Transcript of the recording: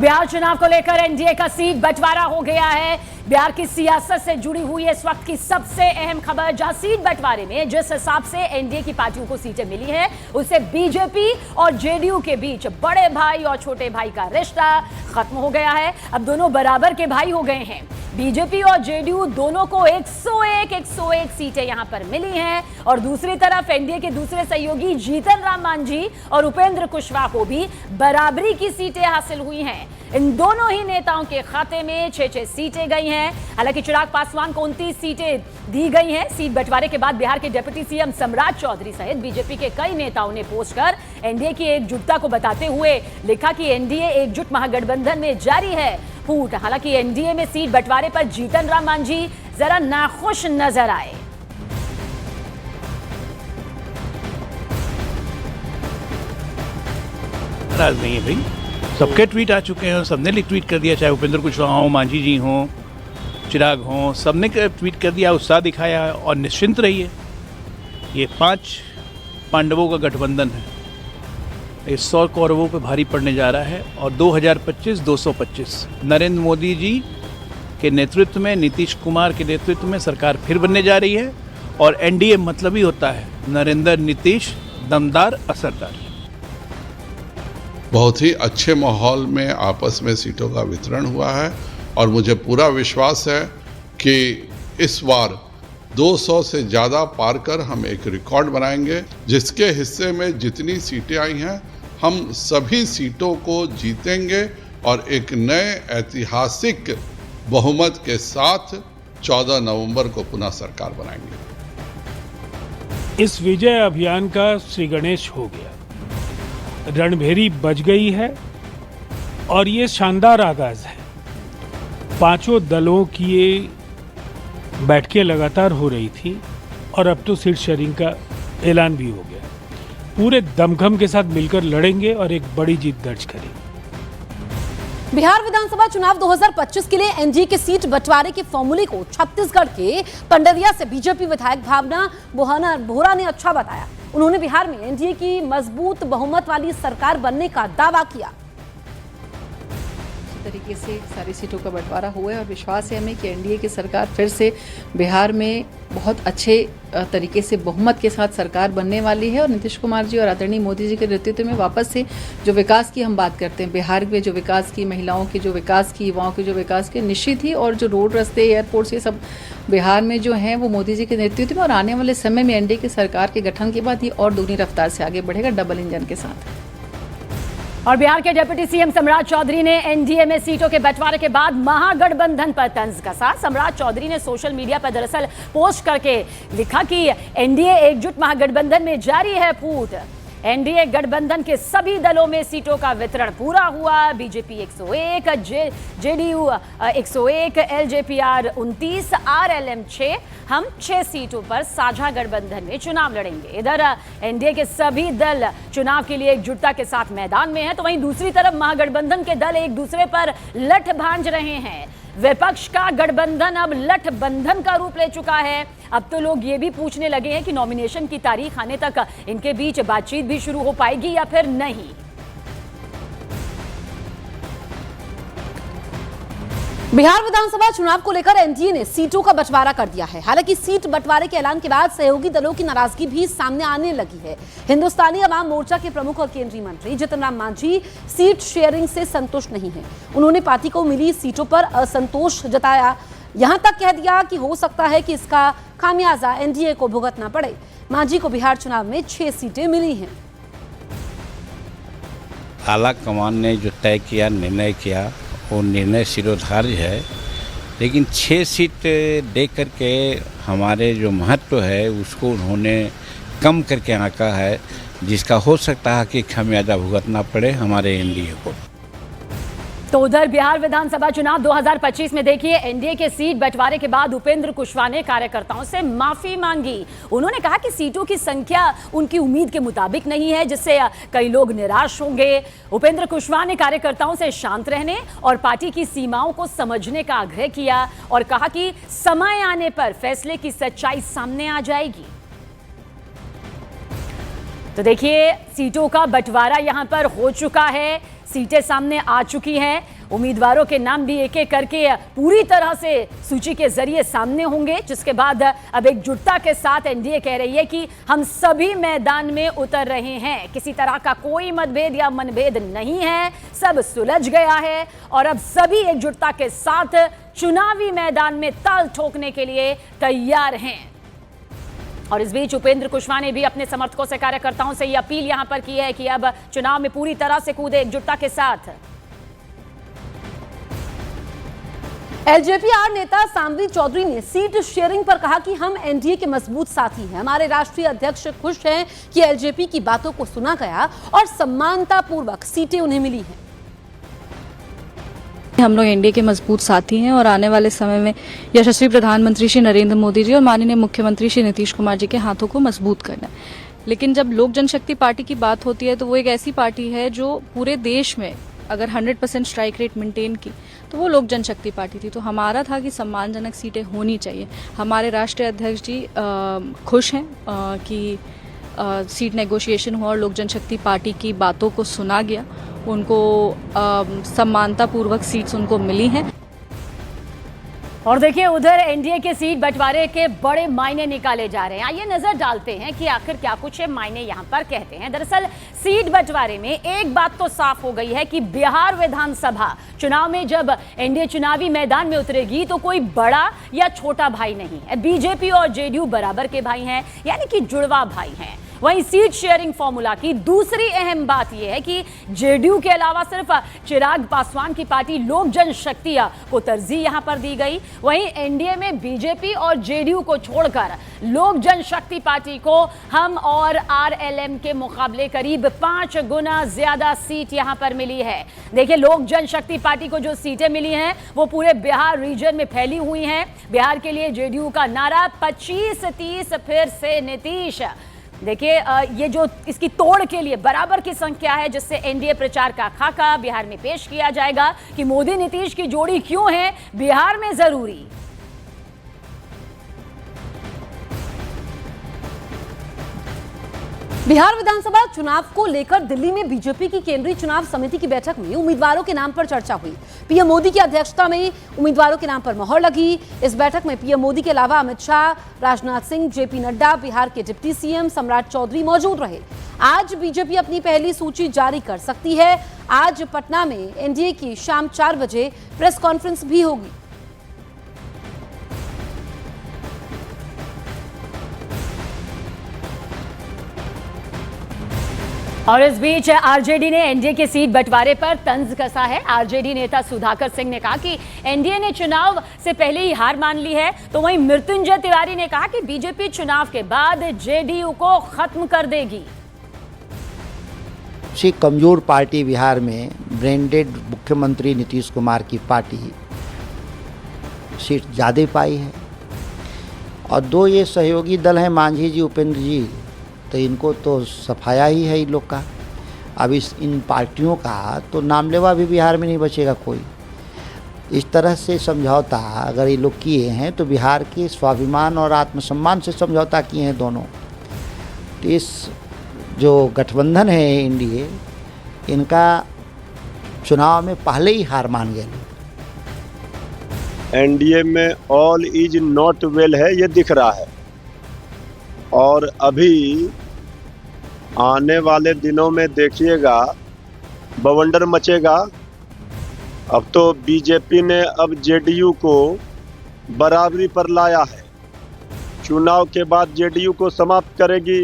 बिहार चुनाव को लेकर एनडीए का सीट बंटवारा हो गया है। बिहार की सियासत से जुड़ी हुई इस वक्त की सबसे अहम खबर, जहां सीट बंटवारे में जिस हिसाब से एनडीए की पार्टियों को सीटें मिली हैं, उससे बीजेपी और जेडीयू के बीच बड़े भाई और छोटे भाई का रिश्ता खत्म हो गया है। अब दोनों बराबर के भाई हो गए हैं। बीजेपी और जेडीयू दोनों को 101 सीटें यहां पर मिली हैं और दूसरी तरफ एनडीए के दूसरे सहयोगी जीतन राम मांझी और उपेंद्र कुशवाहा को भी बराबरी की सीटें हासिल हुई हैं। इन दोनों ही नेताओं के खाते में 6-6 सीटें गई हैं। हालांकि चिराग पासवान को 29 सीटें दी गई हैं। सीट बंटवारे के बाद बिहार के डिप्टी सीएम सम्राट चौधरी सहित बीजेपी के कई नेताओं ने पोस्ट कर एनडीए की एकजुटता को बताते हुए लिखा कि एनडीए एकजुट महागठबंधन में जारी है फूट। हालांकि एनडीए में सीट बंटवारे पर जीतन राम मांझी जरा नाखुश नजर आए। नाराज नहीं है भाई, सबके ट्वीट आ चुके हैं, सबने ट्वीट कर दिया, चाहे उपेंद्र कुशवाहा हो, मांझी जी हों, चिराग हों, सबने ट्वीट कर दिया, उत्साह दिखाया और निश्चिंत रहिए। ये 5 पांडवों का गठबंधन है, ये 100 कौरवों पे भारी पड़ने जा रहा है और 2025 225 नरेंद्र मोदी जी के नेतृत्व में, नीतीश कुमार के नेतृत्व में सरकार फिर बनने जा रही है। और एनडीए मतलब ही होता है नरेंद्र नीतीश दमदार असरदार। बहुत ही अच्छे माहौल में आपस में सीटों का वितरण हुआ है और मुझे पूरा विश्वास है कि इस बार 200 से ज़्यादा पार कर हम एक रिकॉर्ड बनाएंगे। जिसके हिस्से में जितनी सीटें आई हैं, हम सभी सीटों को जीतेंगे और एक नए ऐतिहासिक बहुमत के साथ 14 नवंबर को पुनः सरकार बनाएंगे। इस विजय अभियान का श्री गणेश हो गया, रणभेरी बज गई है और ये शानदार आगाज है। 5 दलों की ये बैठकें लगातार हो रही थी और अब तो सीट शेयरिंग का ऐलान भी हो गया। पूरे दमखम के साथ मिलकर लड़ेंगे और एक बड़ी जीत दर्ज करेंगे। बिहार विधानसभा चुनाव 2025 के लिए एनडीए के सीट बंटवारे के फॉर्मूले को छत्तीसगढ़ के पंडरिया से बीजेपी विधायक भावना बोहरा ने अच्छा बताया। उन्होंने बिहार में एनडीए की मजबूत बहुमत वाली सरकार बनने का दावा किया। तरीके से सारी सीटों का बंटवारा हुआ है और विश्वास है हमें कि एनडीए की सरकार फिर से बिहार में बहुत अच्छे तरीके से बहुमत के साथ सरकार बनने वाली है और नीतीश कुमार जी और आदरणीय मोदी जी के नेतृत्व में वापस से जो विकास की हम बात करते हैं, बिहार में जो विकास की, महिलाओं के जो विकास की, युवाओं के जो विकास के, निश्चित ही और जो रोड, रास्ते, एयरपोर्ट्स, ये सब बिहार में जो हैं वो मोदी जी के नेतृत्व में और आने वाले समय में एनडीए की सरकार के गठन के बाद ये और दूनी रफ्तार से आगे बढ़ेगा, डबल इंजन के साथ। और बिहार के डिप्टी सीएम सम्राट चौधरी ने एनडीए में सीटों के बंटवारे के बाद महागठबंधन पर तंज कसा। सम्राट चौधरी ने सोशल मीडिया पर दरअसल पोस्ट करके लिखा कि एनडीए एकजुट महागठबंधन में जारी है फूट। एनडीए गठबंधन के सभी दलों में सीटों का वितरण पूरा हुआ। BJP 101, JDU 101, LJPR 29, RLM 6। हम 6 सीटों पर साझा गठबंधन में चुनाव लड़ेंगे। इधर एनडीए के सभी दल चुनाव के लिए एकजुटता के साथ मैदान में हैं, तो वहीं दूसरी तरफ महागठबंधन के दल एक दूसरे पर लठ भांज रहे हैं। विपक्ष का गठबंधन अब लठबंधन का रूप ले चुका है। अब तो लोग ये भी पूछने लगे हैं कि नॉमिनेशन की तारीख आने तक इनके बीच बातचीत भी शुरू हो पाएगी या फिर नहीं। बिहार विधानसभा चुनाव को लेकर एनडीए ने सीटों का बंटवारा कर दिया है। हालांकि सीट बंटवारे के ऐलान के बाद सहयोगी दलों की नाराजगी भी सामने आने लगी है। हिंदुस्तानी अवाम मोर्चा के प्रमुख और केंद्रीय मंत्री जीतन राम मांझी सीट शेयरिंग से संतुष्ट नहीं है। उन्होंने पार्टी को मिली सीटों पर असंतोष जताया। यहां तक कह दिया कि हो सकता है कि इसका खामियाजा एनडीए को भुगतना पड़े। मांझी को बिहार चुनाव में 6 सीटें मिली हैं। आला कमान ने जो तय किया, निर्णय किया, वो निर्णय शिरोधार्य है, लेकिन 6 सीट दे करके हमारे जो महत्व है उसको उन्होंने कम करके आंका है, जिसका हो सकता है कि खामियाजा भुगतना पड़े हमारे एनडीए को। तो उधर बिहार विधानसभा चुनाव 2025 में देखिए एनडीए के सीट बंटवारे के बाद उपेंद्र कुशवाहा ने कार्यकर्ताओं से माफी मांगी। उन्होंने कहा कि सीटों की संख्या उनकी उम्मीद के मुताबिक नहीं है, जिससे कई लोग निराश होंगे। उपेंद्र कुशवाहा ने कार्यकर्ताओं से शांत रहने और पार्टी की सीमाओं को समझने का आग्रह किया और कहा कि समय आने पर फैसले की सच्चाई सामने आ जाएगी। तो देखिए सीटों का बंटवारा यहां पर हो चुका है। सीटें सामने आ चुकी हैं। उम्मीदवारों के नाम भी एक एक करके पूरी तरह से सूची के जरिए सामने होंगे, जिसके बाद अब एकजुटता के साथ एनडीए कह रही है कि हम सभी मैदान में उतर रहे हैं। किसी तरह का कोई मतभेद या मनभेद नहीं है, सब सुलझ गया है और अब सभी एकजुटता के साथ चुनावी मैदान में ताल ठोकने के लिए तैयार हैं। और इस बीच उपेंद्र कुशवाहा ने भी अपने समर्थकों से, कार्यकर्ताओं से ये अपील यहां पर की है कि अब चुनाव में पूरी तरह से कूदे एकजुटता के साथ। एलजेपी-आर नेता सामवी चौधरी ने सीट शेयरिंग पर कहा कि हम एनडीए के मजबूत साथी हैं। हमारे राष्ट्रीय अध्यक्ष खुश हैं कि एलजेपी की बातों को सुना गया और सम्मानतापूर्वक सीटें उन्हें मिली हैं। हम लोग एनडीए के मजबूत साथी हैं और आने वाले समय में यशस्वी प्रधानमंत्री श्री नरेंद्र मोदी जी और माननीय मुख्यमंत्री श्री नीतीश कुमार जी के हाथों को मजबूत करना है। लेकिन जब लोक जनशक्ति पार्टी की बात होती है तो वो एक ऐसी पार्टी है जो पूरे देश में अगर 100% स्ट्राइक रेट मेंटेन की तो वो लोक जनशक्ति पार्टी थी। तो हमारा था कि सम्मानजनक सीटें होनी चाहिए। हमारे राष्ट्रीय अध्यक्ष जी खुश हैं कि सीट नेगोशिएशन हुआ और लोक जनशक्ति पार्टी की बातों को सुना गया, उनको सम्मानतापूर्वक सीट्स उनको मिली हैं। और देखिए उधर एनडीए के सीट बंटवारे के बड़े मायने निकाले जा रहे हैं। आइए नजर डालते हैं कि आखिर क्या कुछ मायने यहां पर कहते हैं। दरअसल सीट बंटवारे में एक बात तो साफ हो गई है कि बिहार विधानसभा चुनाव में जब एनडीए चुनावी मैदान में उतरेगी तो कोई बड़ा या छोटा भाई नहीं है। बीजेपी और जेडीयू बराबर के भाई हैं, यानी कि जुड़वा भाई हैं। वहीं सीट शेयरिंग फॉर्मूला की दूसरी अहम बात यह है कि जेडीयू के अलावा सिर्फ चिराग पासवान की पार्टी लोक जनशक्ति को तरजीह यहां पर दी गई। वहीं एनडीए में बीजेपी और जेडीयू को छोड़कर लोक जनशक्ति पार्टी को हम और आरएलएम के मुकाबले करीब 5 गुना ज्यादा सीट यहां पर मिली है। देखिए लोक जनशक्ति पार्टी को जो सीटें मिली हैं वो पूरे बिहार रीजन में फैली हुई हैं। बिहार के लिए जेडीयू का नारा 25-30 फिर से नीतीश। देखिए ये जो इसकी तोड़ के लिए बराबर की संख्या है, जिससे एनडीए प्रचार का खाका बिहार में पेश किया जाएगा कि मोदी नीतीश की जोड़ी क्यों है बिहार में जरूरी। बिहार विधानसभा चुनाव को लेकर दिल्ली में बीजेपी की केंद्रीय चुनाव समिति की बैठक में उम्मीदवारों के नाम पर चर्चा हुई। पीएम मोदी की अध्यक्षता में उम्मीदवारों के नाम पर मोहर लगी। इस बैठक में पीएम मोदी के अलावा अमित शाह, राजनाथ सिंह, जेपी नड्डा, बिहार के डिप्टी सीएम सम्राट चौधरी मौजूद रहे। आज बीजेपी अपनी पहली सूची जारी कर सकती है। आज पटना में एनडीए की शाम 4 बजे प्रेस कॉन्फ्रेंस भी होगी। और इस बीच आरजेडी ने एनडीए के सीट बंटवारे पर तंज कसा है। आरजेडी नेता सुधाकर सिंह ने कहा कि एनडीए ने चुनाव से पहले ही हार मान ली है, तो वहीं मृत्युंजय तिवारी ने कहा कि बीजेपी चुनाव के बाद जेडीयू को खत्म कर देगी। सबसे कमजोर पार्टी बिहार में ब्रांडेड मुख्यमंत्री नीतीश कुमार की पार्टी सीट ज़्यादा पाई है और 2 ये सहयोगी दल हैं मांझी जी, उपेंद्र जी, तो इनको तो सफाया ही है इन लोग का। अब इन पार्टियों का तो नामलेवा भी बिहार में नहीं बचेगा कोई। इस तरह से समझौता अगर ये लोग किए हैं तो बिहार के स्वाभिमान और आत्मसम्मान से समझौता किए हैं दोनों। तो इस जो गठबंधन है एनडीए, इनका चुनाव में पहले ही हार मान गए। एनडीए में ऑल इज नॉट वेल है, ये दिख रहा है और अभी आने वाले दिनों में देखिएगा बवंडर मचेगा। अब तो बीजेपी ने अब जेडीयू को बराबरी पर लाया है। चुनाव के बाद जेडीयू को समाप्त करेगी